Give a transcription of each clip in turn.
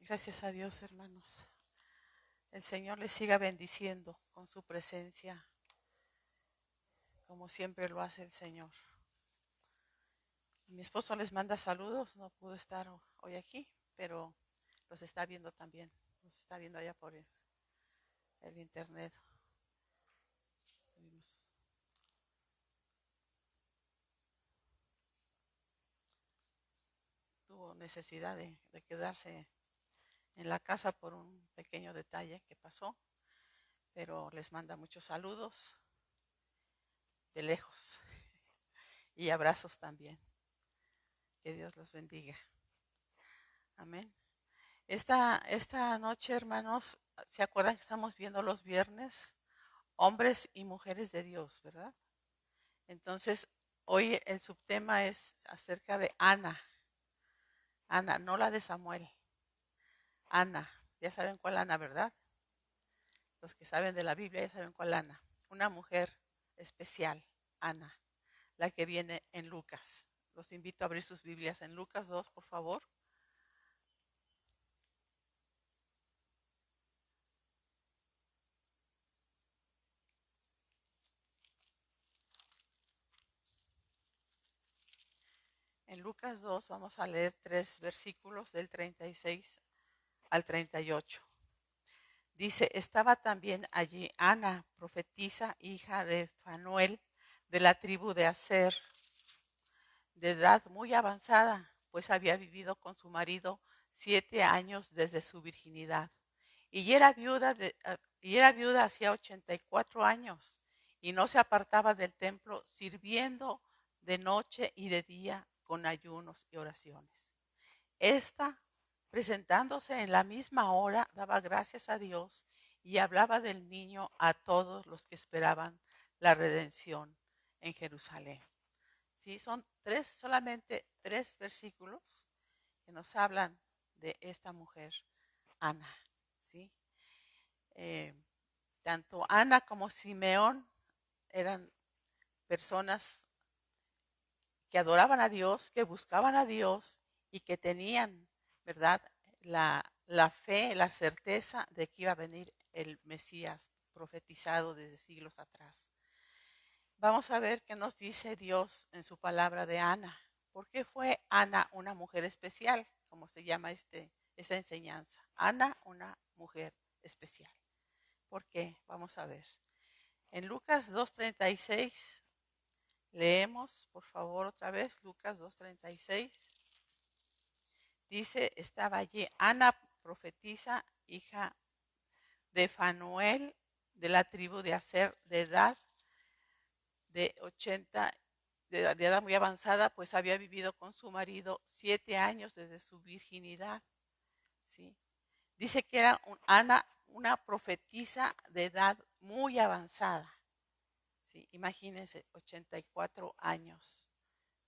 Gracias a Dios, hermanos. El Señor les siga bendiciendo con su presencia, como siempre lo hace el Señor. Mi esposo les manda saludos, no pudo estar hoy aquí, pero los está viendo también. Los está viendo allá por el internet. Tuvo necesidad de quedarse en la casa por un pequeño detalle que pasó, pero les manda muchos saludos de lejos y abrazos también. Que Dios los bendiga. Amén. Esta noche, hermanos, ¿se acuerdan que estamos viendo los viernes? Hombres y mujeres de Dios, ¿verdad? Entonces, hoy el subtema es acerca de Ana. Ana, no la de Samuel. Ana, ya saben cuál Ana, ¿verdad? Los que saben de la Biblia ya saben cuál Ana. Una mujer especial, Ana, la que viene en Lucas. Los invito a abrir sus Biblias en Lucas 2, por favor. En Lucas 2 vamos a leer 3 versículos del 36 al 38. Dice, estaba también allí Ana, profetisa, hija de Fanuel, de la tribu de Aser, de edad muy avanzada, pues había vivido con su marido 7 años desde su virginidad. Y era viuda hacía 84 años, y no se apartaba del templo, sirviendo de noche y de día con ayunos y oraciones. Esta, presentándose en la misma hora, daba gracias a Dios y hablaba del niño a todos los que esperaban la redención en Jerusalén. Sí, son solamente tres versículos que nos hablan de esta mujer, Ana. ¿Sí? Eh, Tanto Ana como Simeón eran personas que adoraban a Dios, que buscaban a Dios y que tenían, ¿verdad?, la fe, la certeza de que iba a venir el Mesías profetizado desde siglos atrás. Vamos a ver qué nos dice Dios en su palabra de Ana. ¿Por qué fue Ana una mujer especial? Como se llama esta enseñanza. Ana, una mujer especial. ¿Por qué? Vamos a ver. En Lucas 2:36 leemos, por favor, otra vez, Lucas 2:36. Dice, estaba allí Ana, profetisa, hija de Fanuel, de la tribu de Aser, de edad de 80, de edad muy avanzada, pues había vivido con su marido 7 años desde su virginidad. ¿Sí? Dice que era Ana, una profetisa de edad muy avanzada. ¿Sí? Imagínense, 84 años.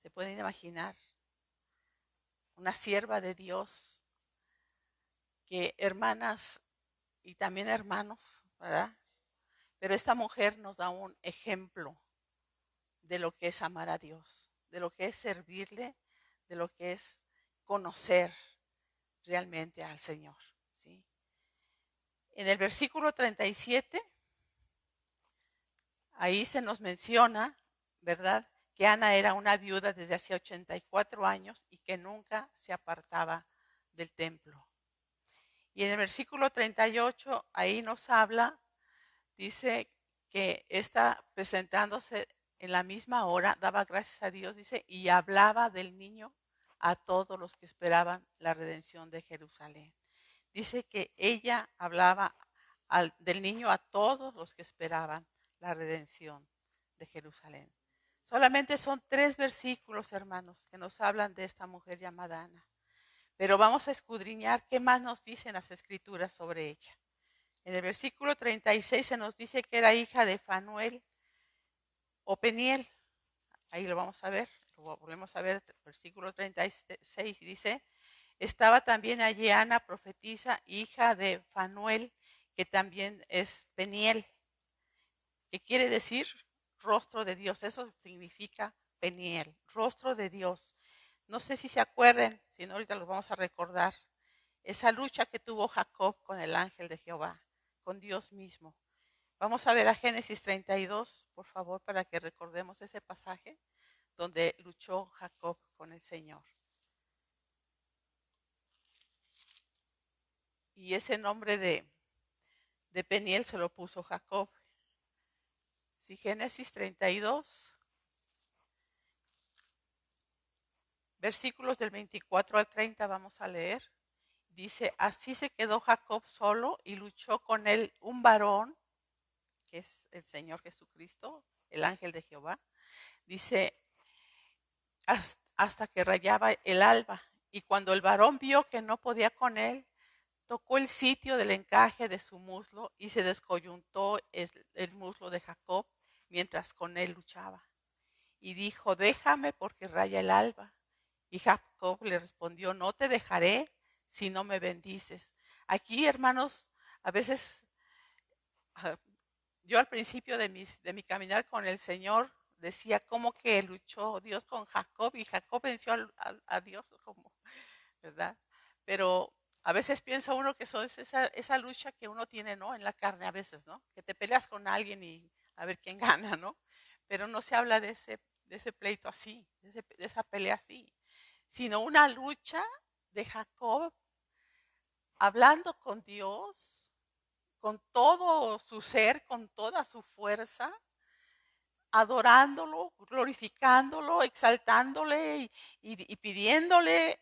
¿Se pueden imaginar? Una sierva de Dios, que hermanas y también hermanos, ¿verdad? Pero esta mujer nos da un ejemplo de lo que es amar a Dios, de lo que es servirle, de lo que es conocer realmente al Señor. ¿Sí? En el versículo 37, ahí se nos menciona, ¿verdad?, que Ana era una viuda desde hacía 84 años y que nunca se apartaba del templo. Y en el versículo 38, ahí nos habla, dice que está presentándose en la misma hora, daba gracias a Dios, dice, y hablaba del niño a todos los que esperaban la redención de Jerusalén. Dice que ella hablaba del niño a todos los que esperaban la redención de Jerusalén. Solamente son 3 versículos, hermanos, que nos hablan de esta mujer llamada Ana. Pero vamos a escudriñar qué más nos dicen las escrituras sobre ella. En el versículo 36 se nos dice que era hija de Fanuel o Peniel. Ahí lo vamos a ver, lo volvemos a ver, versículo 36 dice, estaba también allí Ana, profetisa, hija de Fanuel, que también es Peniel, que quiere decir rostro de Dios. Eso significa Peniel, rostro de Dios. No sé si se acuerden, si no ahorita los vamos a recordar, esa lucha que tuvo Jacob con el ángel de Jehová, con Dios mismo. Vamos a ver a Génesis 32, por favor, para que recordemos ese pasaje donde luchó Jacob con el Señor. Y ese nombre de Peniel se lo puso Jacob. Sí, Génesis 32, versículos del 24 al 30 vamos a leer. Dice, así se quedó Jacob solo y luchó con él un varón, que es el Señor Jesucristo, el ángel de Jehová. Dice, hasta que rayaba el alba. Y cuando el varón vio que no podía con él, tocó el sitio del encaje de su muslo y se descoyuntó el muslo de Jacob mientras con él luchaba. Y dijo, déjame porque raya el alba. Y Jacob le respondió, no te dejaré si no me bendices. Aquí, hermanos, a veces yo al principio de mi caminar con el Señor decía cómo que luchó Dios con Jacob y Jacob venció a Dios, como, ¿verdad? Pero a veces piensa uno que eso es esa lucha que uno tiene, ¿no? En la carne a veces, ¿no? Que te peleas con alguien y a ver quién gana, ¿no? Pero no se habla de ese pleito así, de esa pelea así, sino una lucha de Jacob hablando con Dios, con todo su ser, con toda su fuerza, adorándolo, glorificándolo, exaltándole y pidiéndole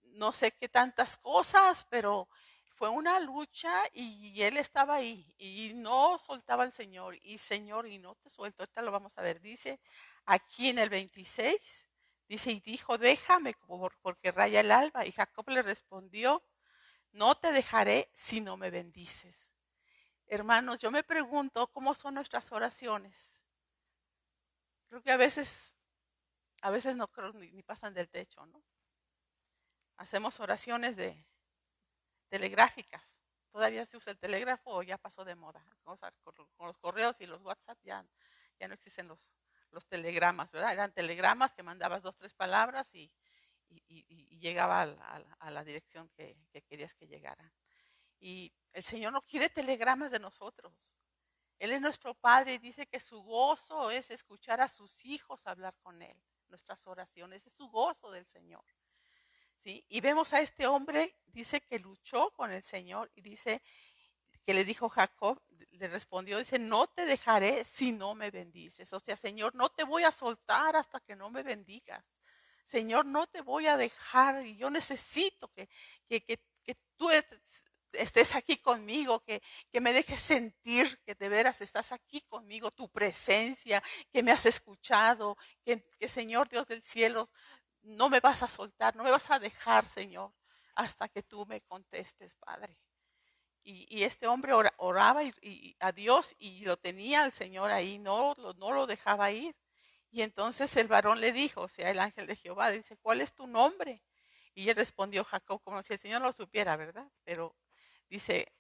no sé qué tantas cosas, pero fue una lucha y él estaba ahí y no soltaba al Señor y no te suelto, ahorita lo vamos a ver, dice aquí en el 26, dice y dijo déjame porque raya el alba y Jacob le respondió no te dejaré si no me bendices. Hermanos, yo me pregunto cómo son nuestras oraciones. Creo que a veces no creo ni pasan del techo, ¿no? Hacemos oraciones de telegráficas. Todavía se usa el telégrafo o ya pasó de moda. Con los correos y los WhatsApp ya no existen los telegramas, ¿verdad? Eran telegramas que mandabas 2, 3 palabras y llegaba a la dirección que querías que llegara. Y el Señor no quiere telegramas de nosotros. Él es nuestro Padre y dice que su gozo es escuchar a sus hijos hablar con Él. Nuestras oraciones, es su gozo del Señor. ¿Sí? Y vemos a este hombre, dice que luchó con el Señor y dice que le dijo Jacob, le respondió, dice, no te dejaré si no me bendices. O sea, Señor, no te voy a soltar hasta que no me bendigas. Señor, no te voy a dejar y yo necesito que tú estés aquí conmigo, que me dejes sentir que de veras estás aquí conmigo, tu presencia, que me has escuchado, que Señor Dios del cielo, no me vas a soltar, no me vas a dejar, Señor, hasta que tú me contestes, Padre. Y este hombre oraba a Dios y lo tenía al Señor ahí, no lo dejaba ir. Y entonces el varón le dijo, o sea, el ángel de Jehová, dice, ¿cuál es tu nombre? Y él respondió Jacob, como si el Señor lo supiera, ¿verdad? Pero dice,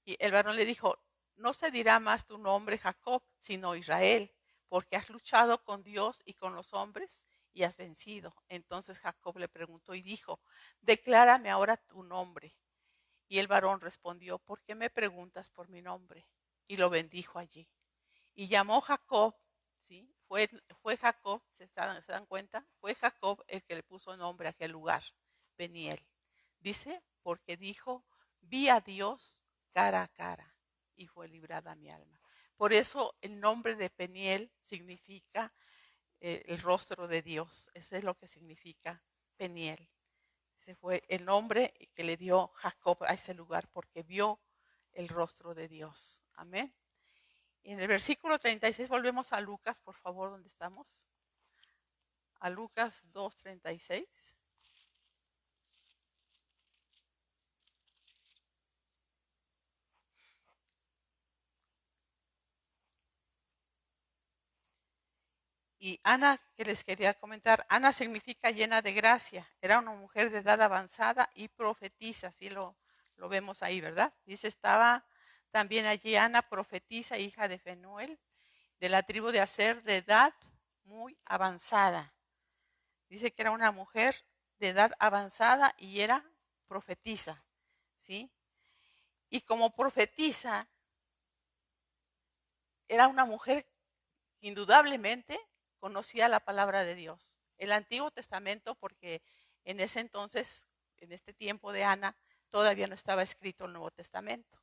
y el varón le dijo, no se dirá más tu nombre Jacob, sino Israel, porque has luchado con Dios y con los hombres y has vencido. Entonces Jacob le preguntó y dijo, declárame ahora tu nombre. Y el varón respondió, ¿por qué me preguntas por mi nombre? Y lo bendijo allí. Y llamó Jacob, ¿sí? Fue Jacob, ¿se dan cuenta? Fue Jacob el que le puso nombre a aquel lugar, Peniel. Dice, porque dijo, vi a Dios cara a cara y fue librada mi alma. Por eso el nombre de Peniel significa el rostro de Dios. Eso es lo que significa Peniel. Ese fue el nombre que le dio Jacob a ese lugar porque vio el rostro de Dios. Amén. Y en el versículo 36 volvemos a Lucas, por favor, ¿dónde estamos? A Lucas 2:36. Y Ana, que les quería comentar, Ana significa llena de gracia. Era una mujer de edad avanzada y profetiza, así lo vemos ahí, ¿verdad? Dice, estaba también allí Ana, profetisa, hija de Fenuel, de la tribu de Aser, de edad muy avanzada. Dice que era una mujer de edad avanzada y era profetiza, ¿sí? Y como profetiza, era una mujer que indudablemente conocía la palabra de Dios. El Antiguo Testamento, porque en ese entonces, en este tiempo de Ana, todavía no estaba escrito el Nuevo Testamento.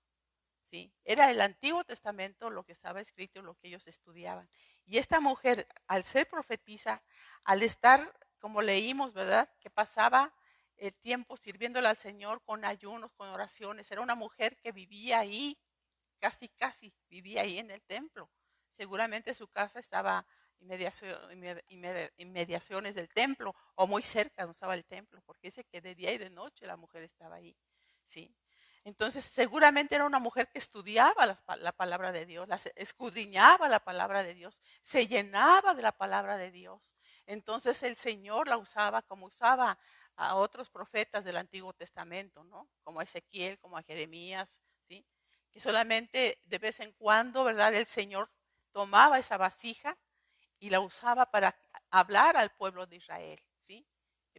¿Sí? Era el Antiguo Testamento lo que estaba escrito, lo que ellos estudiaban. Y esta mujer, al ser profetisa, al estar, como leímos, ¿verdad? Que pasaba el tiempo sirviéndole al Señor con ayunos, con oraciones. Era una mujer que vivía ahí, casi vivía ahí en el templo. Seguramente su casa estaba inmediaciones del templo o muy cerca donde estaba el templo, porque dice que de día y de noche la mujer estaba ahí. ¿Sí? Entonces, seguramente era una mujer que estudiaba la palabra de Dios, escudriñaba la palabra de Dios, se llenaba de la palabra de Dios. Entonces, el Señor la usaba como usaba a otros profetas del Antiguo Testamento, ¿no? Como a Ezequiel, como a Jeremías, ¿sí? Que solamente de vez en cuando, ¿verdad? El Señor tomaba esa vasija y la usaba para hablar al pueblo de Israel, ¿sí?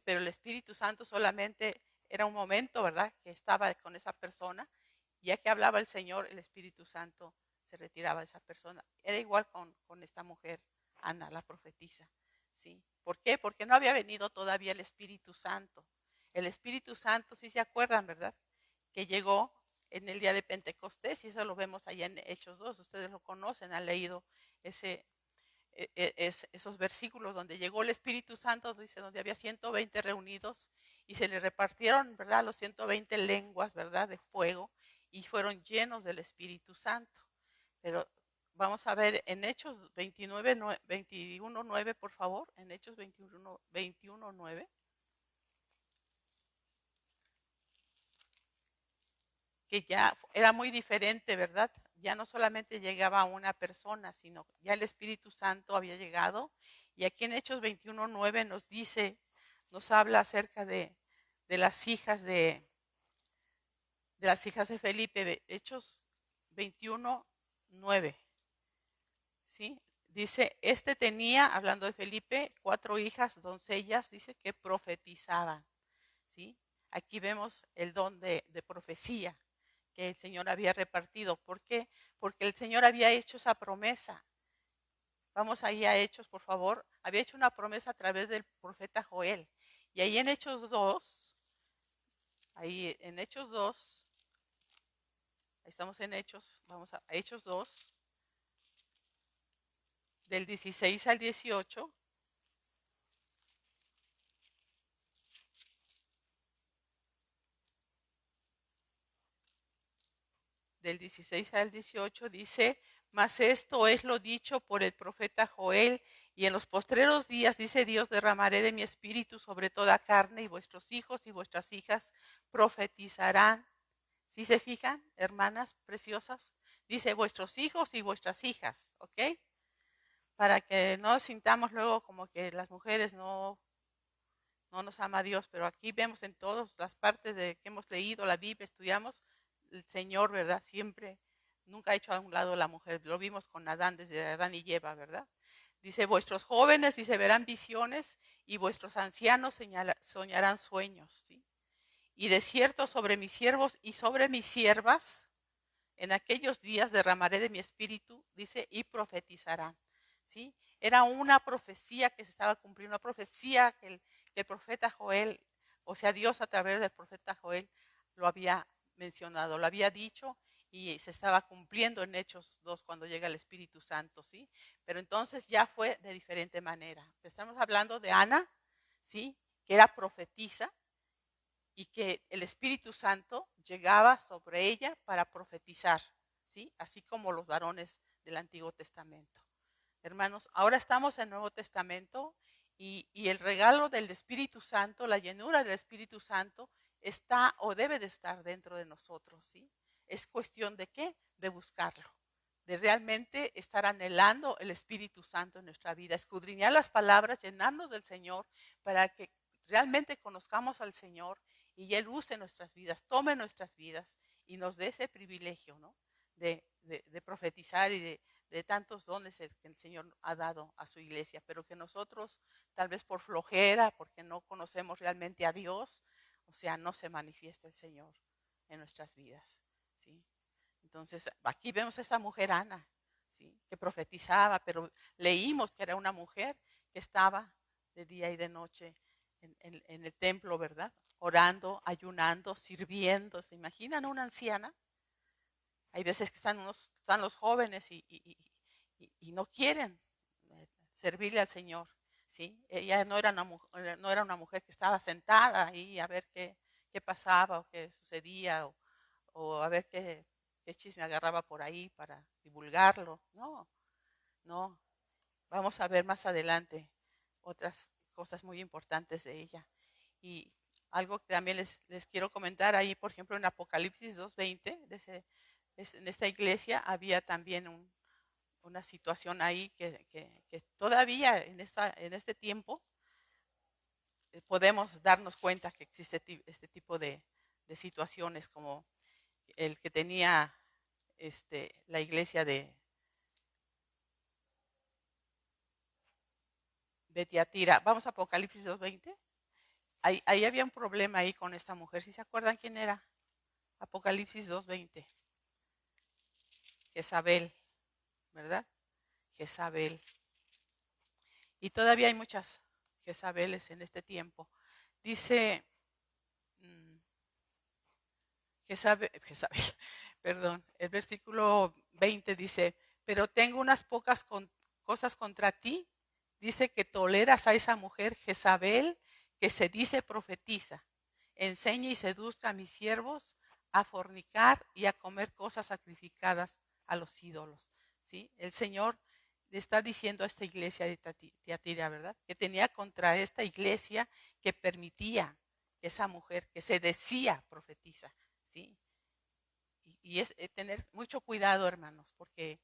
Pero el Espíritu Santo solamente era un momento, ¿verdad? Que estaba con esa persona, y ya que hablaba el Señor, el Espíritu Santo se retiraba de esa persona. Era igual con esta mujer, Ana, la profetisa, ¿sí? ¿Por qué? Porque no había venido todavía el Espíritu Santo. El Espíritu Santo, si se acuerdan, ¿verdad? Que llegó en el día de Pentecostés, y eso lo vemos allá en Hechos 2, ustedes lo conocen, han leído ese, esos versículos donde llegó el Espíritu Santo, dice, donde había 120 reunidos y se le repartieron, ¿verdad? Los 120 lenguas, ¿verdad? De fuego, y fueron llenos del Espíritu Santo. Pero vamos a ver en Hechos 21:9, por favor, en Hechos 21:9. Que ya era muy diferente, ¿verdad? Ya no solamente llegaba una persona, sino ya el Espíritu Santo había llegado. Y aquí en Hechos 21:9 nos dice, nos habla acerca de las hijas de las hijas de Felipe. Hechos 21:9, ¿sí? Dice, este tenía, hablando de Felipe, 4 hijas, doncellas, dice que profetizaban, ¿sí? Aquí vemos el don de profecía que el Señor había repartido. ¿Por qué? Porque el Señor había hecho esa promesa. Vamos ahí a Hechos, por favor. Había hecho una promesa a través del profeta Joel. Y ahí en Hechos 2, ahí en Hechos 2, ahí estamos en Hechos, vamos a Hechos 2, del 16 al 18. Del 16 al 18 dice, mas esto es lo dicho por el profeta Joel, y en los postreros días, dice Dios, derramaré de mi espíritu sobre toda carne, y vuestros hijos y vuestras hijas profetizarán. ¿Sí se fijan, hermanas preciosas? Dice vuestros hijos y vuestras hijas, ¿ok? Para que no sintamos luego como que las mujeres no nos ama Dios, pero aquí vemos en todas las partes de que hemos leído la Biblia, estudiamos, el Señor, ¿verdad? Siempre, nunca ha hecho a un lado la mujer. Lo vimos con Adán, desde Adán y Eva, ¿verdad? Dice, vuestros jóvenes, dice, verán visiones, y vuestros ancianos soñarán sueños, ¿sí? Y de cierto sobre mis siervos y sobre mis siervas, en aquellos días derramaré de mi espíritu, dice, y profetizarán, ¿sí? Era una profecía que se estaba cumpliendo, una profecía que el profeta Joel, o sea, Dios a través del profeta Joel lo había mencionado, lo había dicho, y se estaba cumpliendo en Hechos 2 cuando llega el Espíritu Santo, ¿sí? Pero entonces ya fue de diferente manera. Estamos hablando de Ana, ¿sí? Que era profetisa, y que el Espíritu Santo llegaba sobre ella para profetizar, ¿sí? Así como los varones del Antiguo Testamento. Hermanos, ahora estamos en el Nuevo Testamento, y el regalo del Espíritu Santo, la llenura del Espíritu Santo, está o debe de estar dentro de nosotros, ¿sí? Es cuestión de qué, de buscarlo, de realmente estar anhelando el Espíritu Santo en nuestra vida, escudriñar las palabras, llenarnos del Señor para que realmente conozcamos al Señor y Él use nuestras vidas, tome nuestras vidas y nos dé ese privilegio, ¿no? De profetizar y de tantos dones que el Señor ha dado a su iglesia, pero que nosotros, tal vez por flojera, porque no conocemos realmente a Dios, O sea, no se manifiesta el Señor en nuestras vidas, ¿sí? Entonces, aquí vemos a esta mujer Ana, ¿sí? Que profetizaba, pero leímos que era una mujer que estaba de día y de noche en el templo, ¿verdad? Orando, ayunando, sirviendo. ¿Se imaginan a una anciana? Hay veces que están los jóvenes y no quieren servirle al Señor, ¿sí? Ella no era una mujer que estaba sentada ahí a ver qué pasaba o qué sucedía o a ver qué chisme agarraba por ahí para divulgarlo. No, no. Vamos a ver más adelante otras cosas muy importantes de ella. Y algo que también les quiero comentar ahí, por ejemplo, en Apocalipsis 2:20, en esta iglesia había también una situación ahí que todavía en este tiempo podemos darnos cuenta que existe este tipo de situaciones como el que tenía la iglesia de Tiatira. Vamos a Apocalipsis 2:20. Ahí había un problema ahí con esta mujer. ¿Sí se acuerdan quién era? Apocalipsis 2:20. Jezabel, ¿verdad? Jezabel. Y todavía hay muchas Jezabeles en este tiempo. Dice Jezabel, perdón, el versículo 20 dice, pero tengo unas pocas cosas contra ti. Dice que toleras a esa mujer Jezabel que se dice profetiza. Enseña y seduzca a mis siervos a fornicar y a comer cosas sacrificadas a los ídolos. ¿Sí? El Señor le está diciendo a esta iglesia de Tiatira, ¿verdad? Que tenía contra esta iglesia que permitía que esa mujer que se decía profetiza, ¿sí? Y es tener mucho cuidado, hermanos, porque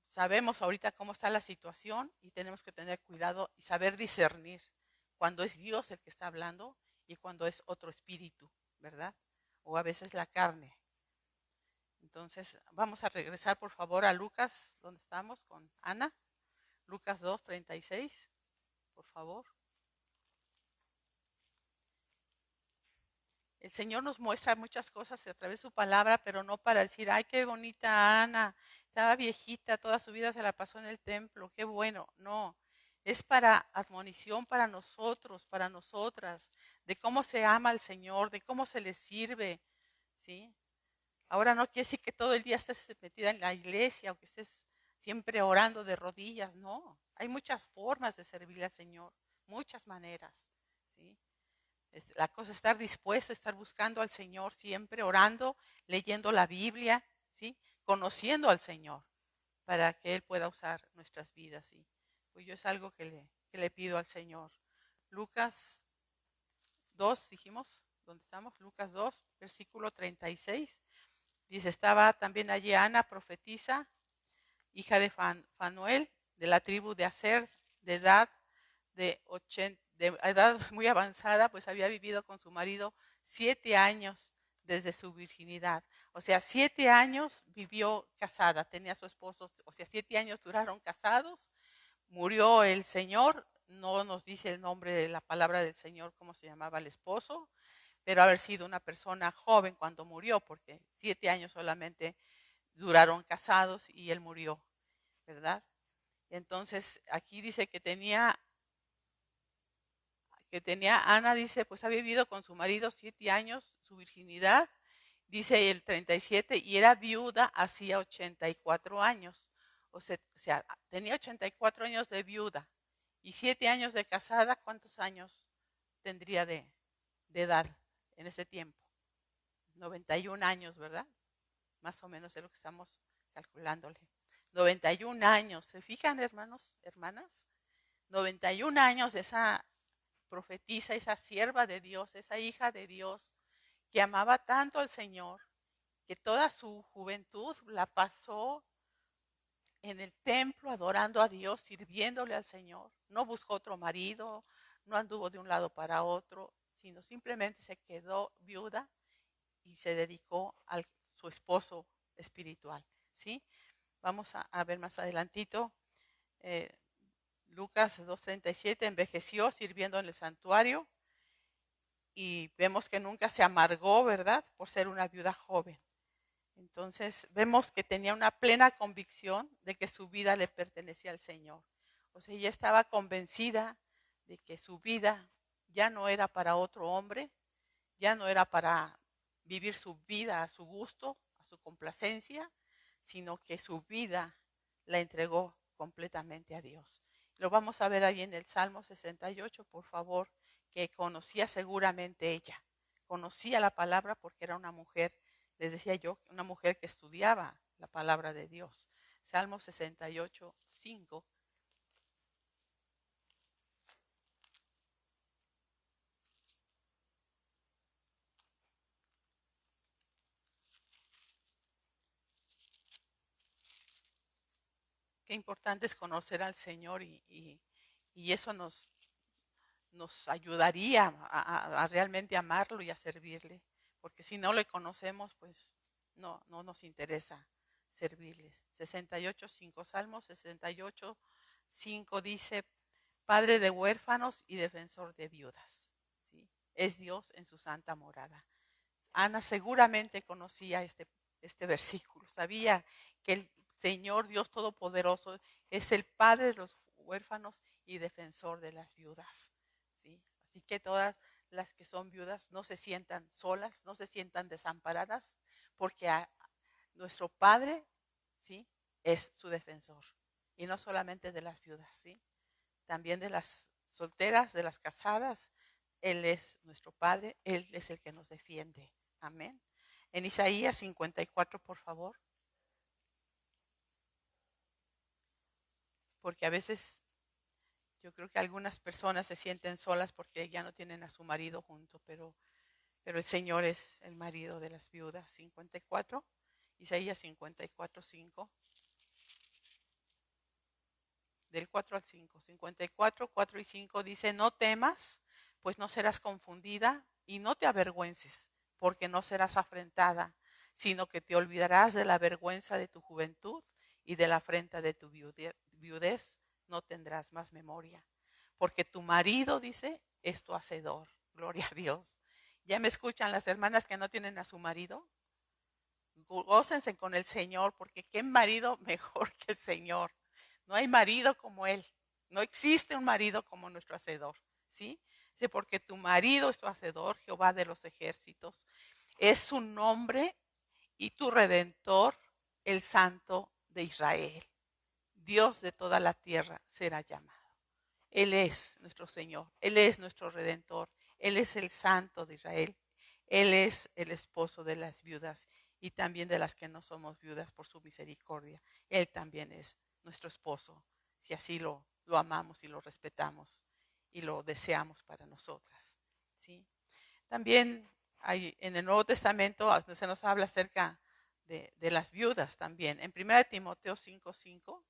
sabemos ahorita cómo está la situación y tenemos que tener cuidado y saber discernir cuando es Dios el que está hablando y cuando es otro espíritu, ¿verdad? O a veces la carne. Entonces, vamos a regresar por favor a Lucas, donde estamos con Ana. Lucas 2:36, por favor. El Señor nos muestra muchas cosas a través de su palabra, pero no para decir, ay, qué bonita Ana, estaba viejita, toda su vida se la pasó en el templo, qué bueno. No, es para admonición para nosotros, para nosotras, de cómo se ama al Señor, de cómo se le sirve, ¿sí? Ahora no quiere decir que todo el día estés metida en la iglesia o que estés siempre orando de rodillas, no. Hay muchas formas de servirle al Señor, muchas maneras, ¿sí? La cosa es estar dispuesto, estar buscando al Señor siempre, orando, leyendo la Biblia, ¿sí? Conociendo al Señor para que Él pueda usar nuestras vidas. ¿Sí? Pues yo es algo que le pido al Señor. Lucas 2, dijimos, ¿dónde estamos? Lucas 2, versículo 36. Dice, estaba también allí Ana, profetisa, hija de Fanuel, de la tribu de Aser, de edad muy avanzada, pues había vivido con su marido 7 años desde su virginidad. O sea, 7 años vivió casada, tenía a su esposo, o sea, 7 años duraron casados, murió el Señor, no nos dice el nombre de la palabra del Señor, cómo se llamaba el esposo, pero haber sido una persona joven cuando murió, porque 7 años solamente duraron casados y él murió, ¿verdad? Entonces, aquí dice Ana, dice, pues ha vivido con su marido 7 años, su virginidad, dice el 37, y era viuda hacía 84 años. O sea, tenía 84 años de viuda y 7 años de casada. ¿Cuántos años tendría de edad en ese tiempo? 91 años, ¿verdad? Más o menos es lo que estamos calculándole. 91 años, ¿se fijan, hermanos, hermanas? 91 años de esa profetisa, esa sierva de Dios, esa hija de Dios, que amaba tanto al Señor, que toda su juventud la pasó en el templo adorando a Dios, sirviéndole al Señor. No buscó otro marido, no anduvo de un lado para otro, sino simplemente se quedó viuda y se dedicó a su esposo espiritual, ¿sí? Vamos a ver más adelantito. Eh, Lucas 2:37, envejeció sirviendo en el santuario. y vemos que nunca se amargó, ¿verdad? Por ser una viuda joven. Entonces vemos que tenía una plena convicción de que su vida le pertenecía al Señor. O sea, ella estaba convencida de que su vida ya no era para otro hombre, ya no era para vivir su vida a su gusto, a su complacencia, sino que su vida la entregó completamente a Dios. Lo vamos a ver ahí en el Salmo 68, por favor, que conocía seguramente ella. Conocía la palabra porque era una mujer, les decía yo, una mujer que estudiaba la palabra de Dios. Salmo 68, 5. Qué importante es conocer al Señor y eso nos ayudaría a realmente amarlo y a servirle. Porque si no le conocemos, pues no nos interesa servirles. 68:5, Salmo 68:5 dice, Padre de huérfanos y defensor de viudas. ¿Sí? Es Dios en su santa morada. Ana seguramente conocía este versículo, sabía que el Señor Dios Todopoderoso es el Padre de los huérfanos y defensor de las viudas. ¿Sí? Así que todas las que son viudas no se sientan solas, no se sientan desamparadas, porque nuestro Padre, ¿sí?, es su defensor. Y no solamente de las viudas, ¿sí?, también de las solteras, de las casadas. Él es nuestro Padre, Él es el que nos defiende. Amén. En Isaías 54, por favor. Porque a veces yo creo que algunas personas se sienten solas porque ya no tienen a su marido junto, pero el Señor es el marido de las viudas. 54, Isaías 54, 5. Del 4 al 5. 54, 4 y 5 dice, no temas, pues no serás confundida y no te avergüences, porque no serás afrentada, sino que te olvidarás de la vergüenza de tu juventud y de la afrenta de tu viudez, no tendrás más memoria. Porque tu marido, dice, es tu hacedor. Gloria a Dios. ¿Ya me escuchan las hermanas que no tienen a su marido? Gócense con el Señor, porque qué marido mejor que el Señor. No hay marido como Él. No existe un marido como nuestro Hacedor. ¿Sí? Dice, porque tu marido es tu Hacedor, Jehová de los ejércitos. Es su nombre y tu Redentor, el Santo de Israel. Dios de toda la tierra será llamado. Él es nuestro Señor. Él es nuestro Redentor. Él es el Santo de Israel. Él es el esposo de las viudas y también de las que no somos viudas por su misericordia. Él también es nuestro esposo, si así lo amamos y lo respetamos y lo deseamos para nosotras. ¿Sí? También hay, en el Nuevo Testamento se nos habla acerca de las viudas también. En 1 Timoteo 5:5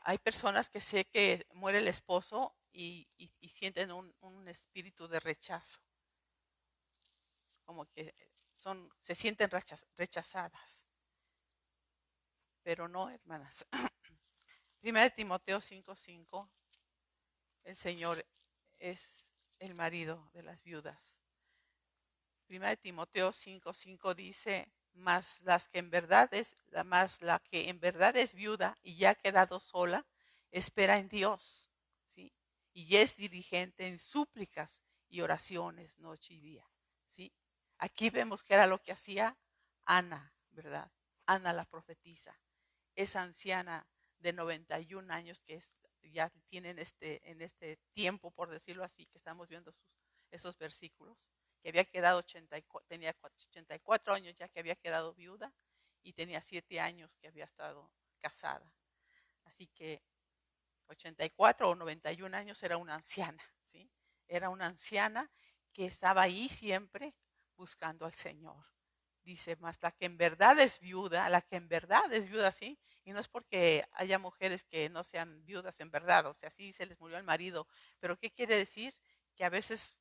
hay personas que sé que muere el esposo y sienten un espíritu de rechazo, como que se sienten rechazadas, pero no, hermanas. 1 Timoteo 5:5, el Señor es el marido de las viudas. 1 Timoteo 5:5 dice, más la que en verdad es viuda y ya ha quedado sola, espera en Dios, ¿sí? Y es diligente en súplicas y oraciones noche y día, ¿sí? Aquí vemos que era lo que hacía Ana, ¿verdad? Ana la profetisa, esa anciana de 91 años que ya tiene en este tiempo, por decirlo así, que estamos viendo esos versículos, que había quedado tenía 84 años ya que había quedado viuda y tenía 7 años que había estado casada. Así que 84 o 91 años era una anciana, ¿sí? Era una anciana que estaba ahí siempre buscando al Señor. Dice, más la que en verdad es viuda, la que en verdad es viuda, ¿sí? Y no es porque haya mujeres que no sean viudas en verdad, o sea, sí se les murió el marido, pero ¿qué quiere decir? Que a veces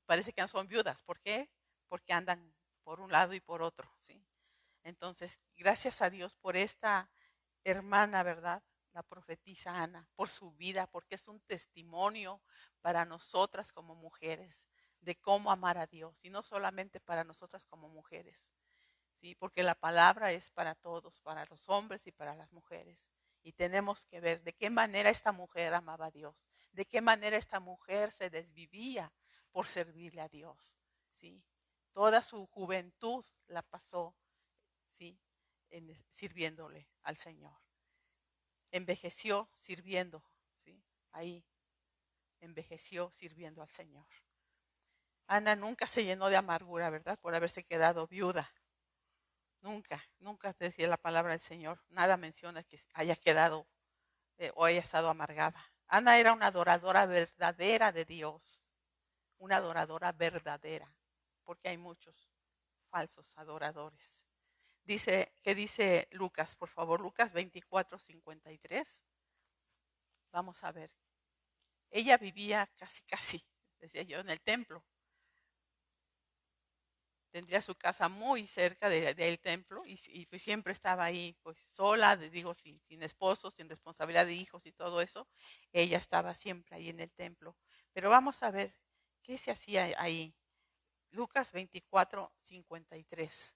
parece que no son viudas. ¿Por qué? Porque andan por un lado y por otro, ¿sí? Entonces, gracias a Dios por esta hermana, ¿verdad? la profetisa Ana, por su vida, porque es un testimonio para nosotras como mujeres de cómo amar a Dios, y no solamente para nosotras como mujeres, ¿sí? Porque la palabra es para todos, para los hombres y para las mujeres. Y tenemos que ver de qué manera esta mujer amaba a Dios, de qué manera esta mujer se desvivía por servirle a Dios, ¿sí? Toda su juventud la pasó, ¿sí? Sirviéndole al Señor. Envejeció sirviendo, ¿sí? Ahí envejeció sirviendo al Señor. Ana nunca se llenó de amargura, ¿verdad? Por haberse quedado viuda. Nunca te decía la palabra del Señor. Nada menciona que haya quedado o haya estado amargada. Ana era una adoradora verdadera de Dios. Una adoradora verdadera. Porque hay muchos falsos adoradores. ¿Qué dice Lucas? Por favor, Lucas 24:53. Vamos a ver. Ella vivía casi, decía yo, en el templo. Tendría su casa muy cerca del templo y pues siempre estaba ahí pues sola, digo, sin esposo, sin responsabilidad de hijos y todo eso. Ella estaba siempre ahí en el templo. Pero vamos a ver qué se hacía ahí. Lucas 24:53.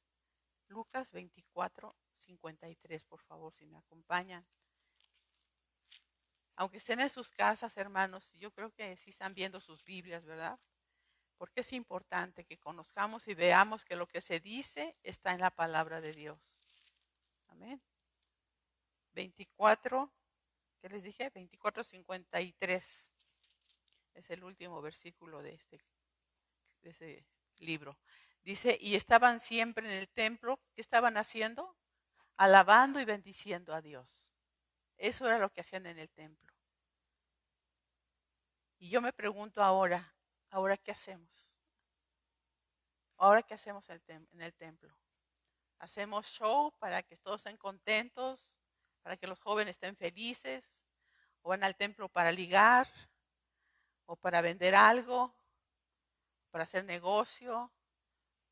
Lucas 24:53, por favor, si me acompañan. Aunque estén en sus casas, hermanos, yo creo que sí están viendo sus Biblias, ¿verdad? Porque es importante que conozcamos y veamos que lo que se dice está en la palabra de Dios. Amén. 24, ¿qué les dije? 24:53. Es el último versículo de ese libro. Dice, y estaban siempre en el templo. ¿Qué estaban haciendo? Alabando y bendiciendo a Dios. Eso era lo que hacían en el templo. Y yo me pregunto ¿ahora qué hacemos? ¿Ahora qué hacemos en el templo? ¿Hacemos show para que todos estén contentos, para que los jóvenes estén felices? ¿O van al templo para ligar? ¿O para vender algo? ¿Para hacer negocio?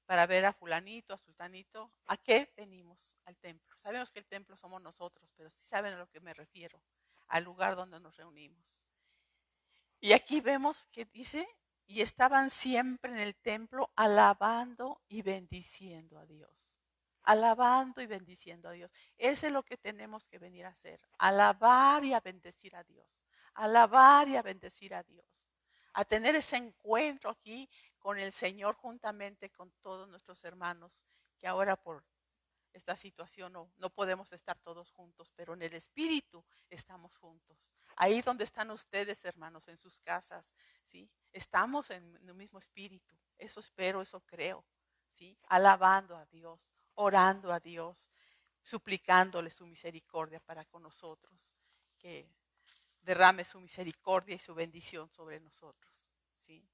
¿Para ver a fulanito, a sultanito? ¿A qué venimos al templo? Sabemos que el templo somos nosotros, pero sí saben a lo que me refiero, al lugar donde nos reunimos. Y aquí vemos que dice, y estaban siempre en el templo alabando y bendiciendo a Dios. Alabando y bendiciendo a Dios. Eso es lo que tenemos que venir a hacer. Alabar y a bendecir a Dios. Alabar y a bendecir a Dios. A tener ese encuentro aquí con el Señor juntamente con todos nuestros hermanos que ahora por esta situación no podemos estar todos juntos, pero en el Espíritu estamos juntos. Ahí donde están ustedes, hermanos, en sus casas, ¿sí? Estamos en el mismo Espíritu. Eso espero, eso creo, ¿sí? Alabando a Dios, orando a Dios, suplicándole su misericordia para con nosotros, que derrame su misericordia y su bendición sobre nosotros, ¿sí?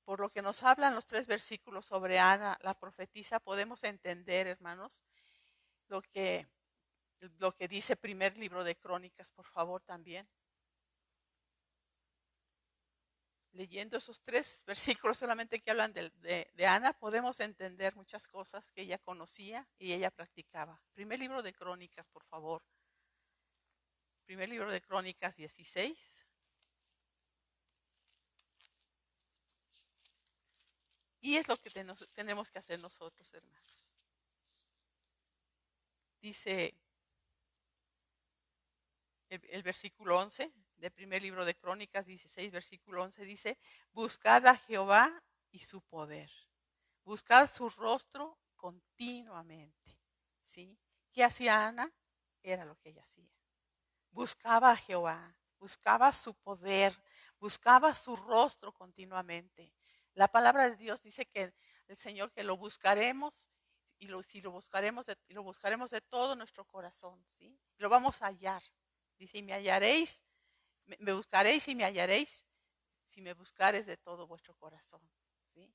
Por lo que nos hablan los 3 versículos sobre Ana, la profetisa, podemos entender, hermanos, lo que dice primer libro de Crónicas, por favor, también. Leyendo esos 3 versículos solamente que hablan de Ana, podemos entender muchas cosas que ella conocía y ella practicaba. Primer libro de Crónicas, por favor. Primer libro de Crónicas 16. Y es lo que tenemos que hacer nosotros, hermanos. Dice el versículo 11 del primer libro de Crónicas 16, versículo 11, dice, buscad a Jehová y su poder. Buscad su rostro continuamente. ¿Sí? ¿Qué hacía Ana? Era lo que ella hacía. Buscaba a Jehová, buscaba su poder, buscaba su rostro continuamente. La palabra de Dios dice que el Señor que lo buscaremos y lo buscaremos de todo nuestro corazón, ¿sí? Lo vamos a hallar. Dice, y me hallaréis, me buscaréis y me hallaréis si me buscares de todo vuestro corazón, ¿sí?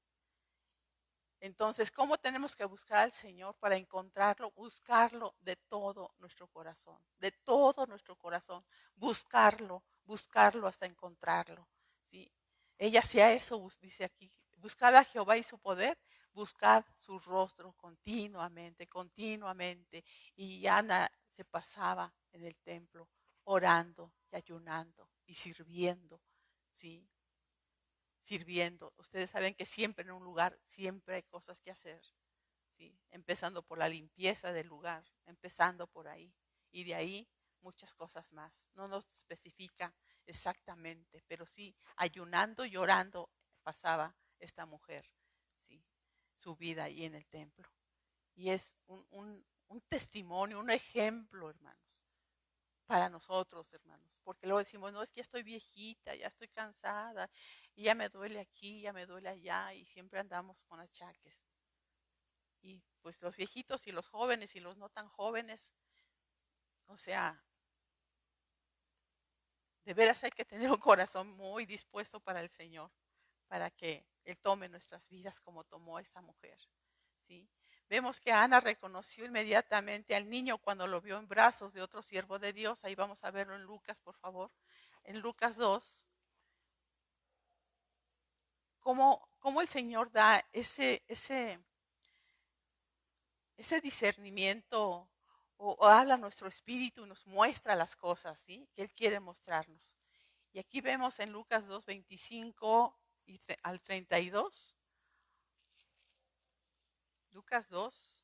Entonces, ¿cómo tenemos que buscar al Señor para encontrarlo? Buscarlo de todo nuestro corazón, de todo nuestro corazón. Buscarlo hasta encontrarlo, ¿sí? Ella hacía eso, dice aquí, buscar a Jehová y su poder, buscad su rostro continuamente, continuamente. Y Ana se pasaba en el templo orando y ayunando y sirviendo, ¿sí? Sirviendo. Ustedes saben que siempre en un lugar, siempre hay cosas que hacer, ¿sí? Empezando por la limpieza del lugar, empezando por ahí. Y de ahí muchas cosas más. No nos especifica exactamente, pero sí, ayunando y orando pasaba esta mujer, ¿sí? Su vida ahí en el templo. Y es un testimonio, un ejemplo, hermanos, para nosotros, hermanos. Porque luego decimos, no, es que ya estoy viejita, ya estoy cansada, y ya me duele aquí, ya me duele allá, y siempre andamos con achaques. Y pues los viejitos y los jóvenes y los no tan jóvenes, o sea, de veras hay que tener un corazón muy dispuesto para el Señor, para que Él tome nuestras vidas como tomó esta mujer, ¿sí? Vemos que Ana reconoció inmediatamente al niño cuando lo vio en brazos de otro siervo de Dios. Ahí vamos a verlo en Lucas, por favor. En Lucas 2, cómo el Señor da ese discernimiento o habla a nuestro espíritu y nos muestra las cosas, ¿sí? Que Él quiere mostrarnos. Y aquí vemos en Lucas 2, 25 al 32. Lucas 2,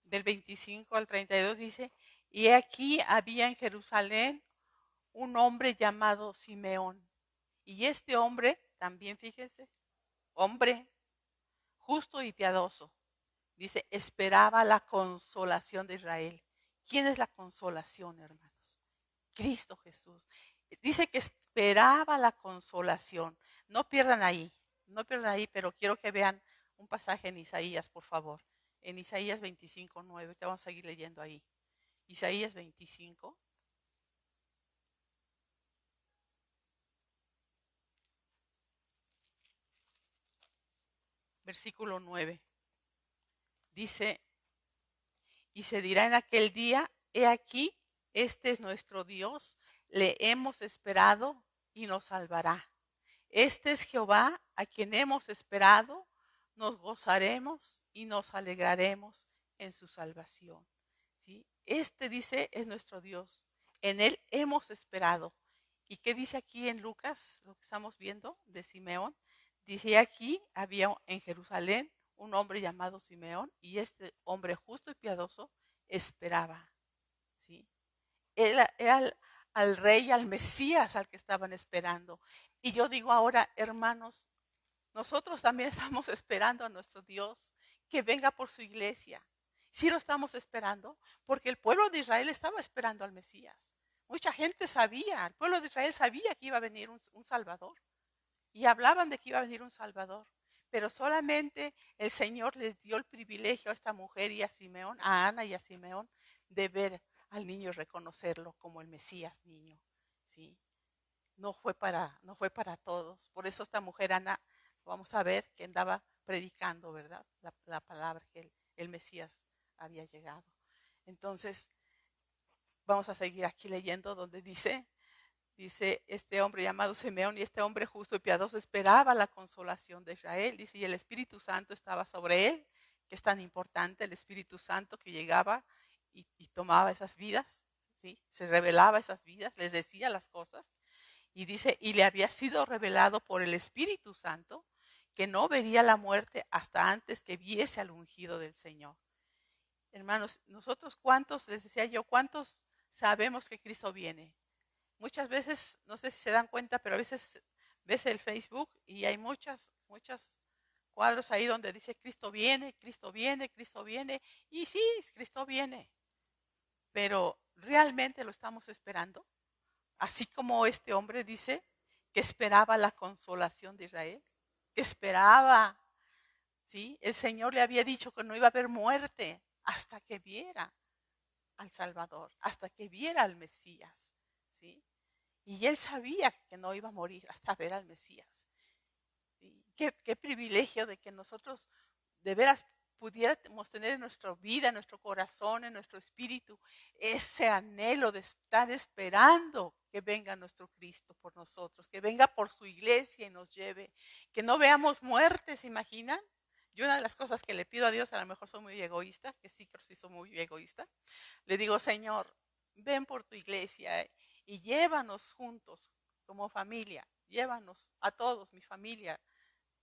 del 25 al 32 dice, y aquí había en Jerusalén un hombre llamado Simeón. Y este hombre, también fíjense, hombre justo y piadoso, dice, esperaba la consolación de Israel. ¿Quién es la consolación, hermanos? Cristo Jesús. Dice que esperaba la consolación. No pierdan ahí, no pierdan ahí, pero quiero que vean un pasaje en Isaías, por favor. En Isaías 25:9, te vamos a seguir leyendo ahí. Isaías 25, versículo 9. Dice, y se dirá en aquel día, he aquí, este es nuestro Dios, le hemos esperado y nos salvará. Este es Jehová a quien hemos esperado, nos gozaremos y nos alegraremos en su salvación. ¿Sí? Este dice es nuestro Dios, en él hemos esperado. ¿Y qué dice aquí en Lucas, lo que estamos viendo de Simeón? Dice aquí, había en Jerusalén un hombre llamado Simeón y este hombre justo y piadoso esperaba. ¿Sí? Era al rey, al Mesías al que estaban esperando. Y yo digo ahora, hermanos, nosotros también estamos esperando a nuestro Dios que venga por su iglesia. Sí lo estamos esperando, porque el pueblo de Israel estaba esperando al Mesías. Mucha gente sabía, el pueblo de Israel sabía que iba a venir un Salvador. Y hablaban de que iba a venir un Salvador. Pero solamente el Señor les dio el privilegio a esta mujer y a Simeón, a Ana y a Simeón, de ver al niño y reconocerlo como el Mesías niño. ¿Sí? No fue para todos. Por eso esta mujer Ana, vamos a ver que andaba predicando, ¿verdad? La palabra que el Mesías había llegado. Entonces, vamos a seguir aquí leyendo donde dice, este hombre llamado Simeón y este hombre justo y piadoso esperaba la consolación de Israel. Dice, y el Espíritu Santo estaba sobre él, que es tan importante el Espíritu Santo que llegaba y tomaba esas vidas, ¿sí? Se revelaba esas vidas, les decía las cosas. Y dice, y le había sido revelado por el Espíritu Santo que no vería la muerte hasta antes que viese al ungido del Señor. Hermanos, nosotros cuántos, les decía yo, cuántos sabemos que Cristo viene. Muchas veces, no sé si se dan cuenta, pero a veces ves el Facebook y hay muchos cuadros ahí donde dice Cristo viene, Cristo viene, Cristo viene. Y sí, Cristo viene, pero ¿realmente lo estamos esperando? Así como este hombre dice que esperaba la consolación de Israel, que esperaba, ¿sí? El Señor le había dicho que no iba a haber muerte hasta que viera al Salvador, hasta que viera al Mesías, ¿sí? Y él sabía que no iba a morir hasta ver al Mesías. ¿Sí? Qué privilegio de que nosotros de veras pudiéramos tener en nuestra vida, en nuestro corazón, en nuestro espíritu, ese anhelo de estar esperando que venga nuestro Cristo por nosotros, que venga por su iglesia y nos lleve, que no veamos muertes, ¿se imaginan? Yo una de las cosas que le pido a Dios, a lo mejor soy muy egoísta, que sí, creo que sí soy muy egoísta, le digo, Señor, ven por tu iglesia y llévanos juntos como familia, llévanos a todos, mi familia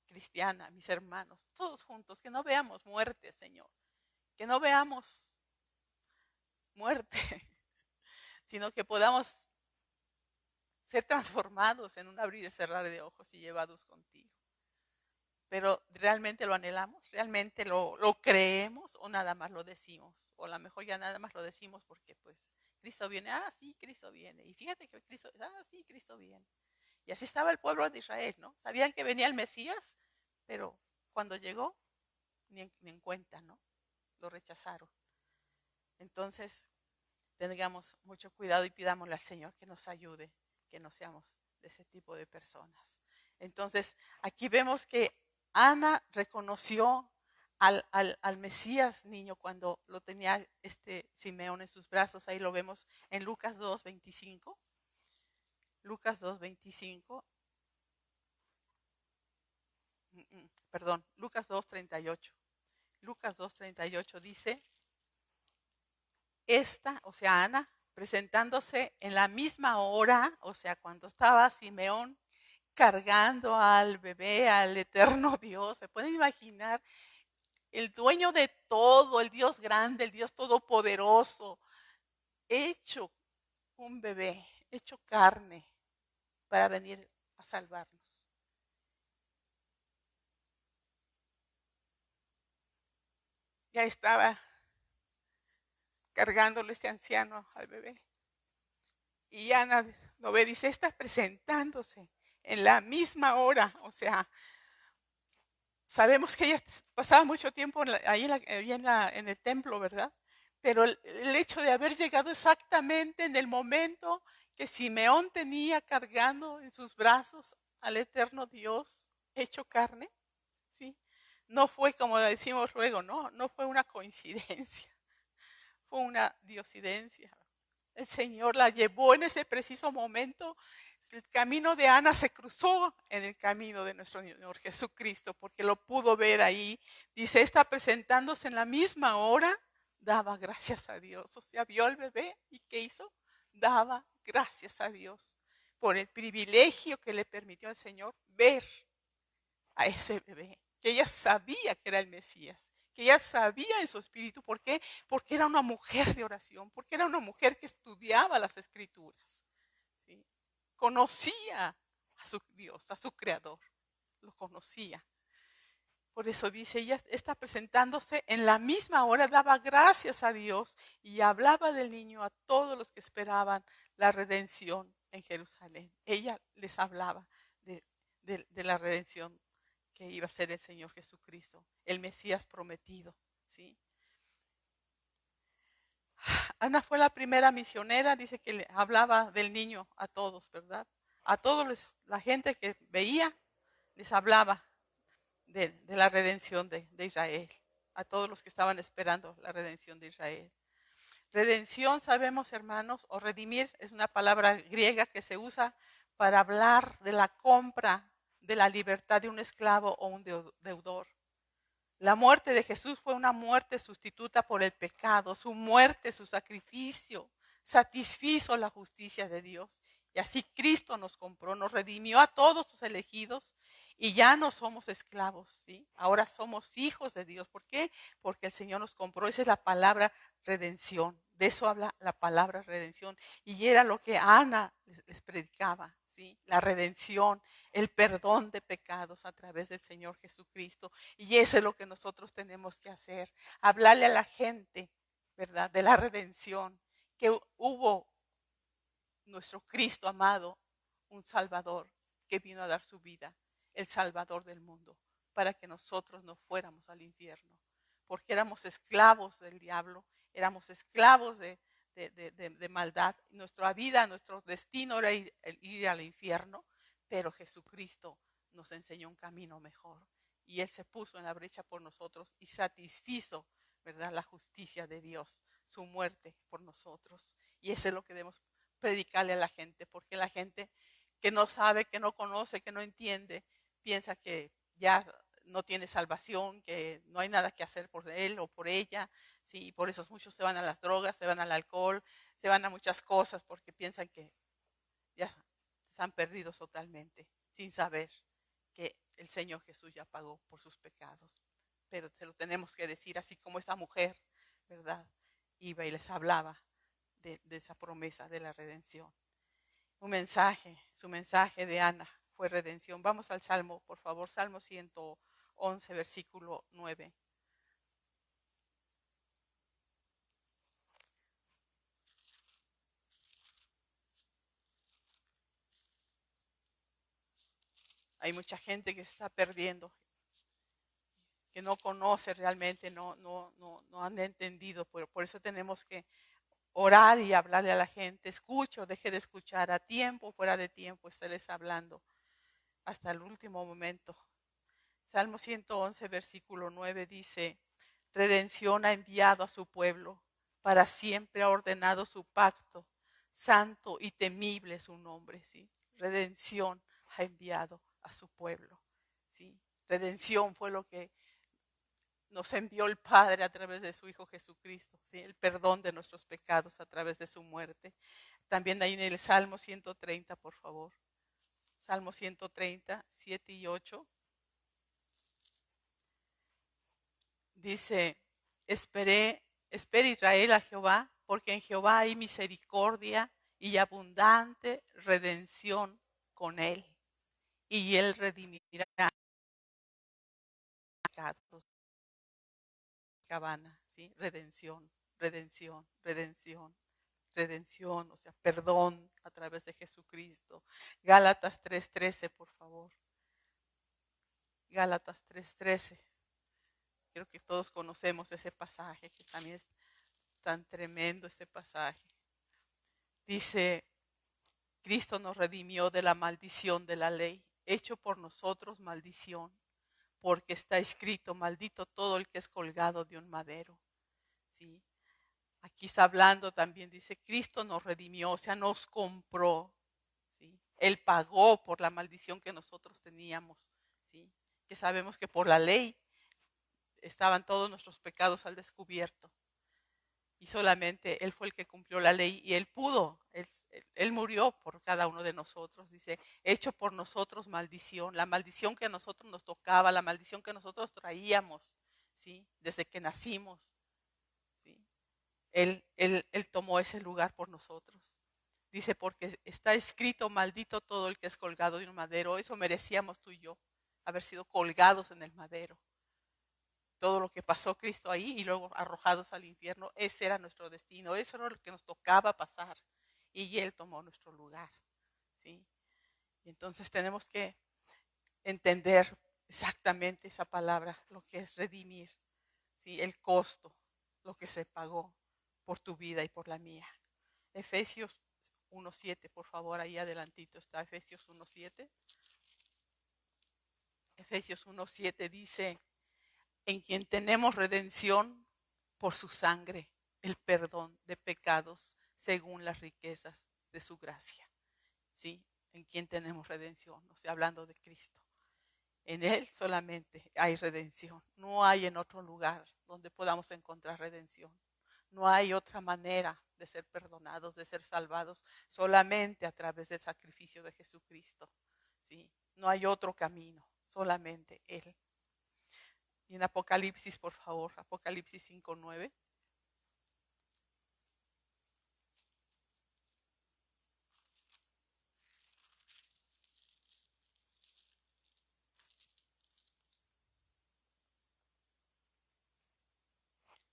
cristiana, mis hermanos, todos juntos, que no veamos muerte, Señor, que no veamos muerte, sino que podamos ser transformados en un abrir y cerrar de ojos y llevados contigo. Pero ¿realmente lo anhelamos? ¿Realmente lo creemos o nada más lo decimos? O a lo mejor ya nada más lo decimos porque pues Cristo viene, sí, Cristo viene. Y fíjate que Cristo, sí, Cristo viene. Y así estaba el pueblo de Israel, ¿no? Sabían que venía el Mesías, pero cuando llegó, ni en cuenta, ¿no? Lo rechazaron. Entonces, tengamos mucho cuidado y pidámosle al Señor que nos ayude, que no seamos de ese tipo de personas. Entonces, aquí vemos que Ana reconoció al Mesías niño cuando lo tenía Simeón en sus brazos. Ahí lo vemos en Lucas 2:25. Lucas 2:25. Perdón, Lucas 2:38. Lucas 2:38 dice, o sea, Ana, presentándose en la misma hora, o sea, cuando estaba Simeón cargando al bebé, al eterno Dios. ¿Se pueden imaginar? El dueño de todo, el Dios grande, el Dios todopoderoso, hecho un bebé, hecho carne para venir a salvarnos. Ya estaba cargándole este anciano al bebé. Y Ana lo ve, dice, está presentándose en la misma hora. O sea, sabemos que ella pasaba mucho tiempo ahí en el templo, ¿verdad? Pero el hecho de haber llegado exactamente en el momento que Simeón tenía cargando en sus brazos al eterno Dios hecho carne, ¿sí? No fue como decimos luego, no fue una coincidencia, fue una diosidencia. El Señor la llevó en ese preciso momento. El camino de Ana se cruzó en el camino de nuestro Señor Jesucristo, porque lo pudo ver ahí. Dice, está presentándose en la misma hora, daba gracias a Dios. O sea, vio al bebé y ¿qué hizo? Daba gracias a Dios por el privilegio que le permitió al Señor ver a ese bebé, que ella sabía que era el Mesías, que ella sabía en su espíritu. ¿Por qué? Porque era una mujer de oración, porque era una mujer que estudiaba las escrituras, ¿sí? Conocía a su Dios, a su creador, lo conocía. Por eso dice, ella está presentándose en la misma hora, daba gracias a Dios y hablaba del niño a todos los que esperaban la redención en Jerusalén. Ella les hablaba de la redención que iba a ser el Señor Jesucristo, el Mesías prometido, ¿sí? Ana fue la primera misionera, dice que le hablaba del niño a todos, ¿verdad? A todos la gente que veía, les hablaba de la redención de Israel, a todos los que estaban esperando la redención de Israel. Redención, sabemos, hermanos, o redimir es una palabra griega que se usa para hablar de la compra de la libertad de un esclavo o un deudor. La muerte de Jesús fue una muerte sustituta por el pecado. Su muerte, su sacrificio, satisfizo la justicia de Dios. Y así Cristo nos compró, nos redimió a todos sus elegidos y ya no somos esclavos, ¿sí? Ahora somos hijos de Dios. ¿Por qué? Porque el Señor nos compró. Esa es la palabra redención. De eso habla la palabra redención. Y era lo que Ana les predicaba, ¿sí? La redención, el perdón de pecados a través del Señor Jesucristo. Y eso es lo que nosotros tenemos que hacer. Hablarle a la gente, ¿verdad? De la redención. Que hubo nuestro Cristo amado, un Salvador que vino a dar su vida, el Salvador del mundo, para que nosotros no fuéramos al infierno, porque éramos esclavos del diablo, éramos esclavos de maldad. Nuestra vida, nuestro destino era ir al infierno, pero Jesucristo nos enseñó un camino mejor, y Él se puso en la brecha por nosotros y satisfizo, ¿verdad?, la justicia de Dios, su muerte por nosotros. Y eso es lo que debemos predicarle a la gente, porque la gente que no sabe, que no conoce, que no entiende, piensa que ya no tiene salvación, que no hay nada que hacer por él o por ella, sí, y por eso muchos se van a las drogas, se van al alcohol, se van a muchas cosas porque piensan que ya están perdidos totalmente, sin saber que el Señor Jesús ya pagó por sus pecados. Pero se lo tenemos que decir, así como esta mujer, ¿verdad?, iba y les hablaba de esa promesa de la redención. Su mensaje de Ana fue redención. Vamos al Salmo, por favor, Salmo 111, versículo 9. Hay mucha gente que se está perdiendo, que no conoce realmente, no han entendido. Por eso tenemos que orar y hablarle a la gente. Escucho, deje de escuchar a tiempo, fuera de tiempo, estarles hablando hasta el último momento. Salmo 111, versículo 9 dice, redención ha enviado a su pueblo, para siempre ha ordenado su pacto, santo y temible su nombre, ¿sí? Redención ha enviado a su pueblo, ¿sí? Redención fue lo que nos envió el Padre a través de su Hijo Jesucristo, ¿sí? El perdón de nuestros pecados a través de su muerte. También ahí en el Salmo 130, por favor. Salmo 130, 7 y 8. Dice, espere Israel a Jehová, porque en Jehová hay misericordia y abundante redención con él. Y él redimirá pecados. Cabana, ¿sí? Redención, redención, redención, redención, o sea, perdón a través de Jesucristo. Gálatas 3:13, por favor. Gálatas 3:13. Creo que todos conocemos ese pasaje, que también es tan tremendo este pasaje. Dice, Cristo nos redimió de la maldición de la ley, hecho por nosotros maldición, porque está escrito, maldito todo el que es colgado de un madero. ¿Sí? Aquí está hablando también, dice, Cristo nos redimió, o sea, nos compró. ¿Sí? Él pagó por la maldición que nosotros teníamos. ¿Sí? Que sabemos que por la ley estaban todos nuestros pecados al descubierto. Y solamente Él fue el que cumplió la ley y Él pudo. Él murió por cada uno de nosotros. Dice, hecho por nosotros maldición. La maldición que a nosotros nos tocaba, la maldición que nosotros traíamos, ¿sí? Desde que nacimos. ¿Sí? Él tomó ese lugar por nosotros. Dice, porque está escrito, maldito todo el que es colgado de un madero. Eso merecíamos tú y yo, haber sido colgados en el madero. Todo lo que pasó Cristo ahí y luego arrojados al infierno, ese era nuestro destino, eso era lo que nos tocaba pasar. Y Él tomó nuestro lugar. ¿Sí? Y entonces tenemos que entender exactamente esa palabra, lo que es redimir, ¿sí? El costo, lo que se pagó por tu vida y por la mía. Efesios 1:7, por favor, ahí adelantito está Efesios 1:7. Efesios 1:7 dice, en quien tenemos redención por su sangre, el perdón de pecados según las riquezas de su gracia. ¿Sí? En quien tenemos redención, o sea, hablando de Cristo. En Él solamente hay redención. No hay en otro lugar donde podamos encontrar redención. No hay otra manera de ser perdonados, de ser salvados, solamente a través del sacrificio de Jesucristo. ¿Sí? No hay otro camino, solamente Él. Y en Apocalipsis, por favor, Apocalipsis 5:9.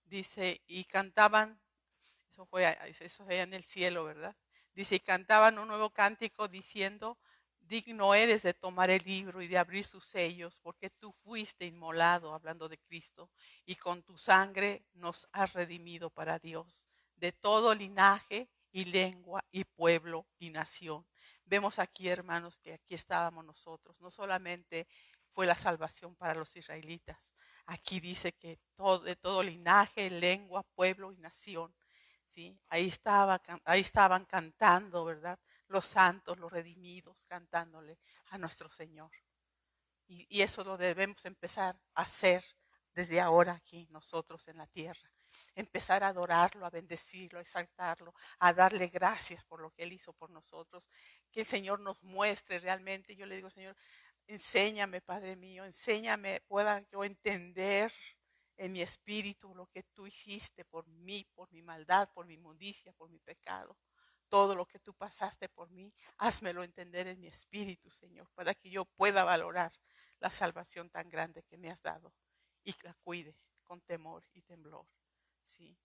Dice, y cantaban, eso fue en el cielo, ¿verdad? Dice, y cantaban un nuevo cántico diciendo, digno eres de tomar el libro y de abrir sus sellos, porque tú fuiste inmolado, hablando de Cristo, y con tu sangre nos has redimido para Dios, de todo linaje y lengua y pueblo y nación. Vemos aquí, hermanos, que aquí estábamos nosotros, no solamente fue la salvación para los israelitas. Aquí dice que de todo linaje, lengua, pueblo y nación. ¿Sí? Ahí estaban cantando, ¿verdad? Los santos, los redimidos, cantándole a nuestro Señor. Y eso lo debemos empezar a hacer desde ahora aquí nosotros en la tierra. Empezar a adorarlo, a bendecirlo, a exaltarlo, a darle gracias por lo que Él hizo por nosotros. Que el Señor nos muestre realmente. Yo le digo, Señor, enséñame, Padre mío, enséñame, pueda yo entender en mi espíritu lo que tú hiciste por mí, por mi maldad, por mi inmundicia, por mi pecado. Todo lo que tú pasaste por mí, házmelo entender en mi espíritu, Señor, para que yo pueda valorar la salvación tan grande que me has dado y la cuide con temor y temblor. ¿Sí?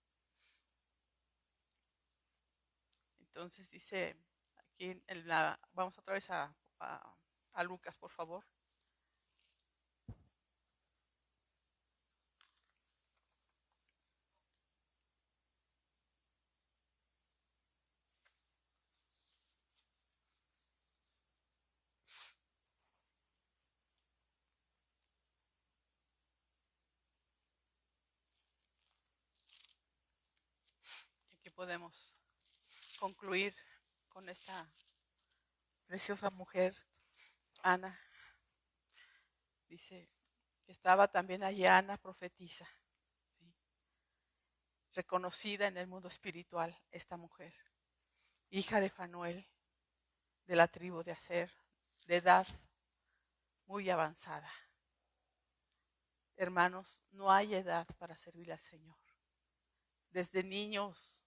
Entonces dice aquí vamos otra vez a Lucas, por favor. Y aquí podemos concluir con esta preciosa mujer, Ana. Dice que estaba también allí Ana, profetisa, ¿sí? Reconocida en el mundo espiritual, esta mujer, hija de Fanuel, de la tribu de Aser, de edad muy avanzada. Hermanos, no hay edad para servir al Señor. Desde niños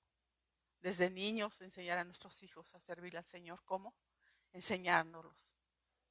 enseñar a nuestros hijos a servir al Señor. ¿Cómo? Enseñándolos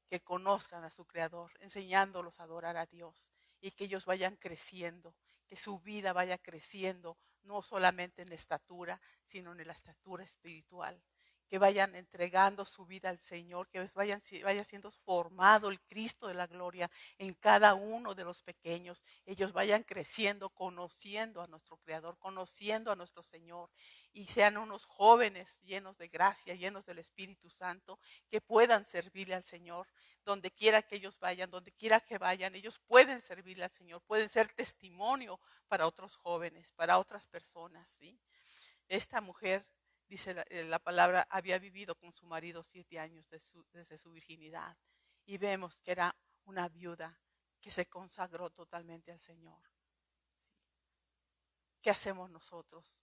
que conozcan a su Creador, enseñándolos a adorar a Dios y que ellos vayan creciendo, que su vida vaya creciendo, no solamente en estatura, sino en la estatura espiritual. Que vayan entregando su vida al Señor, que vaya siendo formado el Cristo de la gloria en cada uno de los pequeños. Ellos vayan creciendo, conociendo a nuestro Creador, conociendo a nuestro Señor, y sean unos jóvenes llenos de gracia, llenos del Espíritu Santo, que puedan servirle al Señor. Donde quiera que ellos vayan, donde quiera que vayan, ellos pueden servirle al Señor, pueden ser testimonio para otros jóvenes, para otras personas, ¿sí? Esta mujer, dice la palabra, había vivido con su marido 7 años desde su virginidad. Y vemos que era una viuda que se consagró totalmente al Señor. ¿Sí? ¿Qué hacemos nosotros?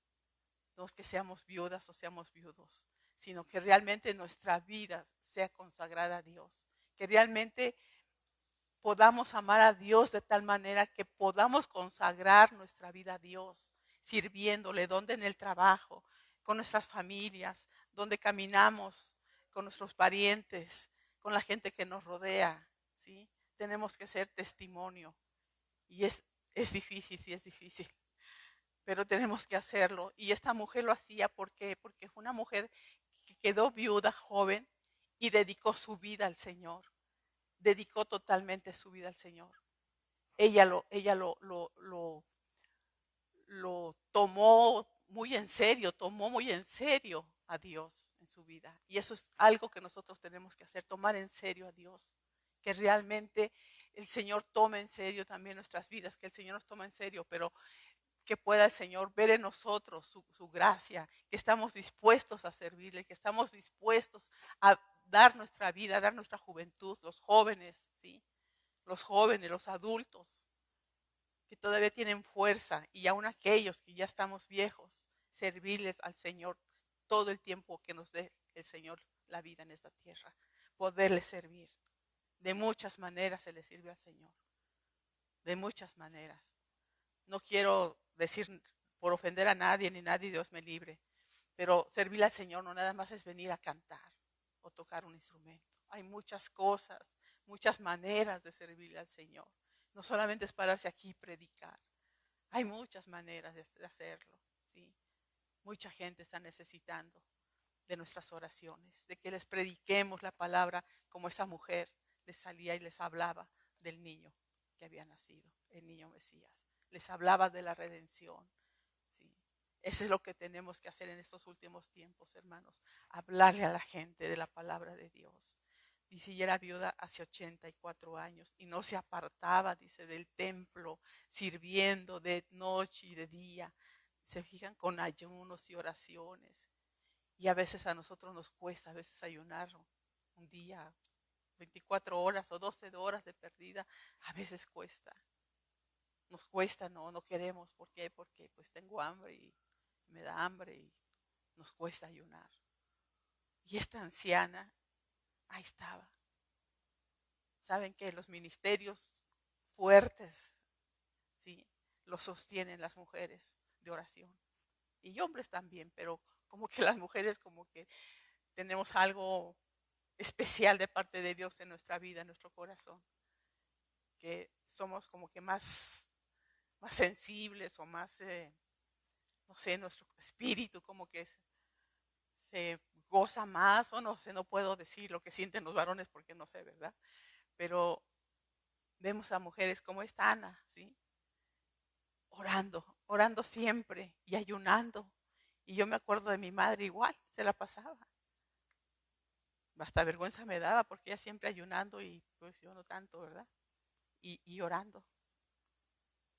No es que seamos viudas o seamos viudos, sino que realmente nuestra vida sea consagrada a Dios. Que realmente podamos amar a Dios de tal manera que podamos consagrar nuestra vida a Dios, sirviéndole, donde en el trabajo, con nuestras familias, donde caminamos, con nuestros parientes, con la gente que nos rodea, ¿sí? Tenemos que ser testimonio. Y es difícil, sí es difícil, pero tenemos que hacerlo. Y esta mujer lo hacía porque fue una mujer que quedó viuda joven y dedicó su vida al Señor. Dedicó totalmente su vida al Señor. Ella lo tomó muy en serio a Dios en su vida. Y eso es algo que nosotros tenemos que hacer, tomar en serio a Dios. Que realmente el Señor tome en serio también nuestras vidas, que el Señor nos toma en serio, pero que pueda el Señor ver en nosotros su gracia, que estamos dispuestos a servirle, que estamos dispuestos a dar nuestra vida, a dar nuestra juventud, los jóvenes, ¿sí? Los jóvenes, los adultos, que todavía tienen fuerza, y aún aquellos que ya estamos viejos, servirles al Señor todo el tiempo que nos dé el Señor la vida en esta tierra, poderle servir. De muchas maneras se le sirve al Señor, de muchas maneras. No quiero decir por ofender a nadie, ni nadie, Dios me libre, pero servirle al Señor no nada más es venir a cantar o tocar un instrumento. Hay muchas cosas, muchas maneras de servirle al Señor. No solamente es pararse aquí y predicar. Hay muchas maneras de hacerlo, ¿sí? Mucha gente está necesitando de nuestras oraciones, de que les prediquemos la palabra como esa mujer les salía y les hablaba del niño que había nacido, el niño Mesías. Les hablaba de la redención, ¿sí? Eso es lo que tenemos que hacer en estos últimos tiempos, hermanos. Hablarle a la gente de la palabra de Dios. Y si era viuda hace 84 años y no se apartaba, dice, del templo, sirviendo de noche y de día. Se fijan, con ayunos y oraciones. Y a veces a nosotros nos cuesta, a veces ayunar un día, 24 horas o 12 horas de perdida, a veces cuesta. Nos cuesta, no queremos. ¿Por qué? Porque pues tengo hambre y me da hambre y nos cuesta ayunar. Y esta anciana, ahí estaba. Saben que los ministerios fuertes, ¿sí?, los sostienen las mujeres de oración. Y hombres también, pero como que las mujeres como que tenemos algo especial de parte de Dios en nuestra vida, en nuestro corazón. Que somos como que más sensibles o más, no sé, nuestro espíritu como que se goza más, o no sé, no puedo decir lo que sienten los varones porque no sé, ¿verdad? Pero vemos a mujeres como esta Ana, ¿sí? Orando siempre y ayunando. Y yo me acuerdo de mi madre igual, se la pasaba. Hasta vergüenza me daba porque ella siempre ayunando y pues yo no tanto, ¿verdad? Y orando.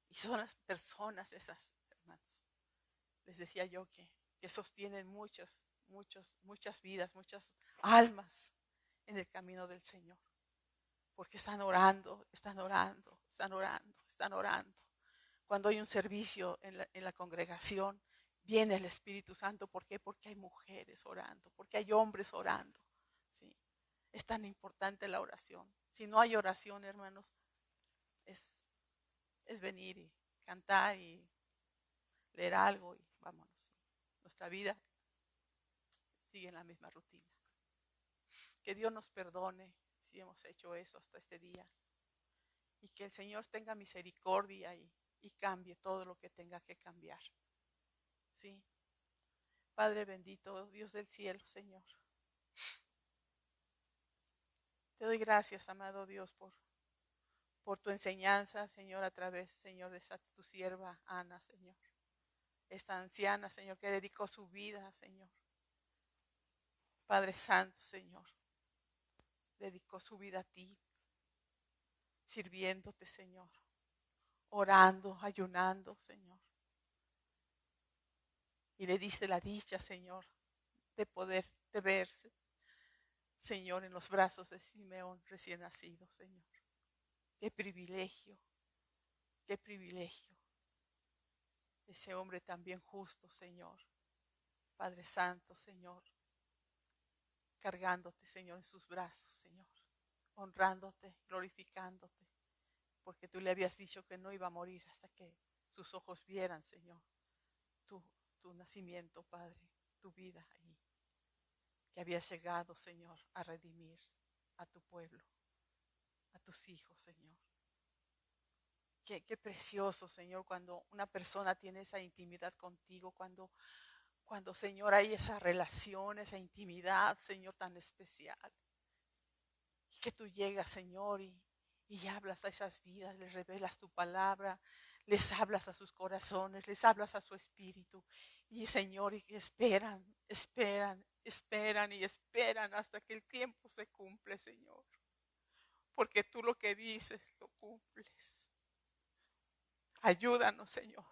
Y son las personas esas, hermanos. Les decía yo que sostienen muchas vidas, muchas almas en el camino del Señor. Porque están orando, están orando, están orando, están orando. Cuando hay un servicio en la congregación, viene el Espíritu Santo. ¿Por qué? Porque hay mujeres orando, porque hay hombres orando. ¿Sí? Es tan importante la oración. Si no hay oración, hermanos, es, es venir y cantar y leer algo y vámonos. Nuestra vida sigue en la misma rutina. Que Dios nos perdone si hemos hecho eso hasta este día. Y que el Señor tenga misericordia y cambie todo lo que tenga que cambiar. ¿Sí? Padre bendito, Dios del cielo, Señor. Te doy gracias, amado Dios, por tu enseñanza, Señor, a través, Señor, de tu sierva Ana, Señor. Esta anciana, Señor, que dedicó su vida, Señor. Padre Santo, Señor, dedicó su vida a ti, sirviéndote, Señor, orando, ayunando, Señor. Y le diste la dicha, Señor, de poder de verse, Señor, en los brazos de Simeón recién nacido, Señor. Qué privilegio, qué privilegio. Ese hombre también justo, Señor. Padre Santo, Señor, cargándote, Señor, en sus brazos, Señor, honrándote, glorificándote, porque tú le habías dicho que no iba a morir hasta que sus ojos vieran, Señor, tu, tu nacimiento, Padre, tu vida ahí, que habías llegado, Señor, a redimir a tu pueblo, a tus hijos, Señor. Qué precioso, Señor, cuando una persona tiene esa intimidad contigo, cuando, Señor, hay esa relación, esa intimidad, Señor, tan especial. Y que tú llegas, Señor, y hablas a esas vidas, les revelas tu palabra, les hablas a sus corazones, les hablas a su espíritu. Y, Señor, y esperan, esperan, esperan y esperan hasta que el tiempo se cumple, Señor. Porque tú lo que dices, lo cumples. Ayúdanos, Señor,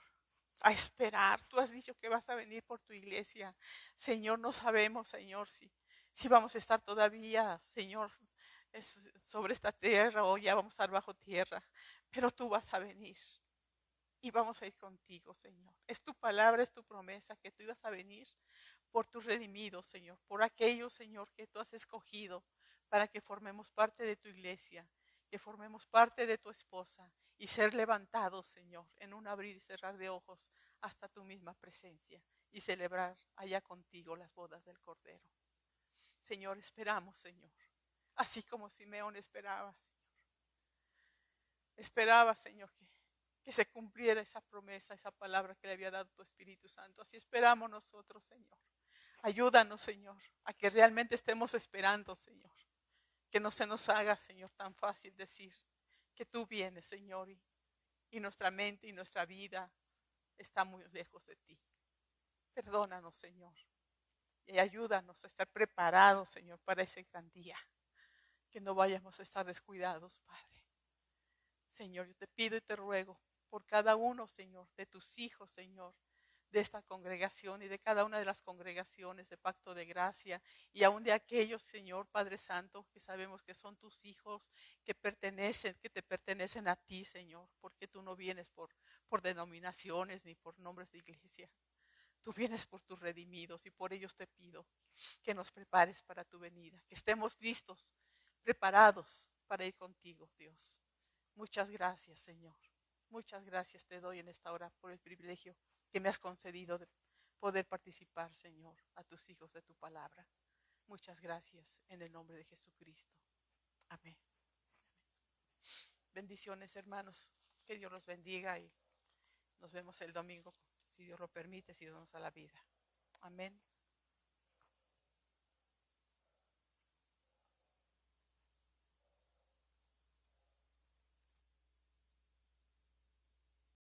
a esperar. Tú has dicho que vas a venir por tu iglesia. Señor, no sabemos, Señor, si vamos a estar todavía, Señor, sobre esta tierra o ya vamos a estar bajo tierra. Pero tú vas a venir y vamos a ir contigo, Señor. Es tu palabra, es tu promesa que tú ibas a venir por tus redimidos, Señor. Por aquellos, Señor, que tú has escogido para que formemos parte de tu iglesia, que formemos parte de tu esposa y ser levantados, Señor, en un abrir y cerrar de ojos hasta tu misma presencia y celebrar allá contigo las bodas del Cordero. Señor, esperamos, Señor, así como Simeón esperaba, Señor. Esperaba, Señor, que se cumpliera esa promesa, esa palabra que le había dado tu Espíritu Santo. Así esperamos nosotros, Señor. Ayúdanos, Señor, a que realmente estemos esperando, Señor. Que no se nos haga, Señor, tan fácil decir que tú vienes, Señor, y nuestra mente y nuestra vida está muy lejos de ti. Perdónanos, Señor, y ayúdanos a estar preparados, Señor, para ese gran día. que no vayamos a estar descuidados, Padre. Señor, yo te pido y te ruego por cada uno, Señor, de tus hijos, Señor, de esta congregación y de cada una de las congregaciones de Pacto de Gracia y aún de aquellos, Señor Padre Santo, que sabemos que son tus hijos, que te pertenecen a ti, Señor, porque tú no vienes por denominaciones ni por nombres de iglesia. Tú vienes por tus redimidos y por ellos te pido que nos prepares para tu venida, que estemos listos, preparados para ir contigo, Dios. Muchas gracias, Señor. Muchas gracias te doy en esta hora por el privilegio que me has concedido de poder participar, Señor, a tus hijos de tu palabra. Muchas gracias en el nombre de Jesucristo. Amén. Bendiciones, hermanos. Que Dios los bendiga y nos vemos el domingo, si Dios lo permite, si Dios nos da la vida. Amén.